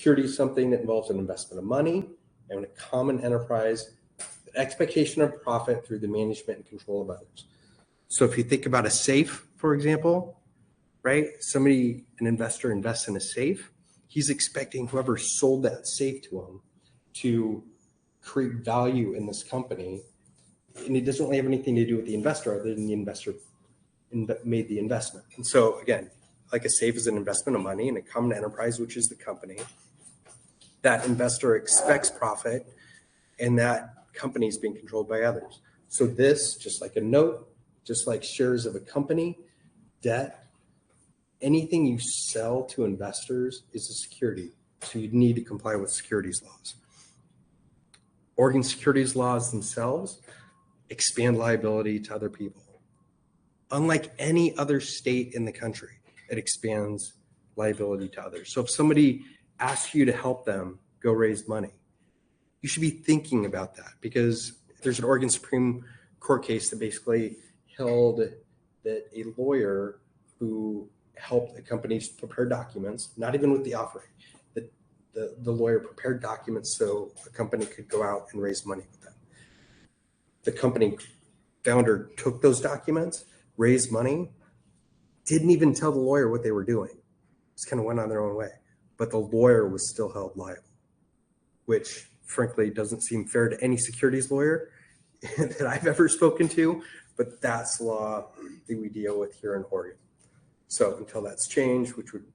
security is something that involves an investment of money and a common enterprise, the expectation of profit through the management and control of others. So if you think about a safe, for example, right? An investor invests in a safe. He's expecting whoever sold that safe to him to create value in this company. And it doesn't really have anything to do with the investor other than the investor made the investment. And so again, like a safe is an investment of money in a common enterprise, which is the company. That investor expects profit and that company is being controlled by others. So this, just like a note, just like shares of a company, debt, anything you sell to investors is a security. So you need to comply with securities laws. Oregon securities laws themselves expand liability to other people. Unlike any other state in the country, it expands liability to others. So if somebody asks you to help them go raise money, you should be thinking about that, because there's an Oregon Supreme Court case that basically held that a lawyer who helped a company prepare documents, not even with the offering, that the lawyer prepared documents so a company could go out and raise money with them. The company founder took those documents, raised money, didn't even tell the lawyer what they were doing. Just kind of went on their own way. But the lawyer was still held liable, which frankly doesn't seem fair to any securities lawyer that I've ever spoken to, but that's law that we deal with here in Oregon. So until that's changed, which would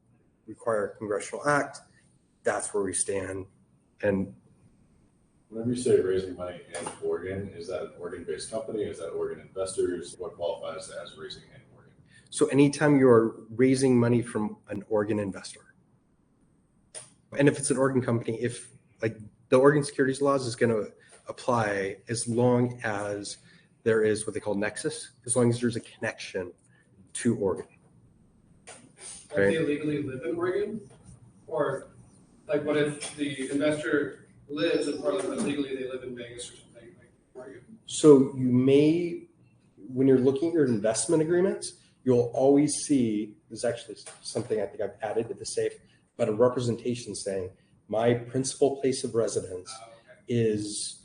require a congressional act, that's where we stand. And whenever you say raising money in Oregon, is that an Oregon-based company? Is that Oregon investors? What qualifies as raising in Oregon? So anytime you're raising money from an Oregon investor, and if it's an Oregon company, if like the Oregon securities laws is going to apply as long as there is what they call nexus, as long as there's a connection to Oregon. Right? They legally live in Oregon? Or like what if the investor lives in Portland, but legally they live in Vegas or something like Oregon? So you may, when you're looking at your investment agreements, you'll always see, there's actually something I think I've added to the safe, but a representation saying my principal place of residence is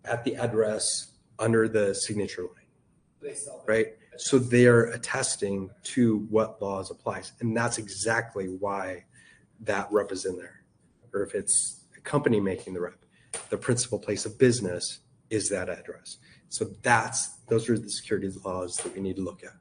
at the address under the signature line, right? So they are attesting to what laws applies. And that's exactly why that rep is in there. Or if it's a company making the rep, the principal place of business is that address. So those are the securities laws that we need to look at.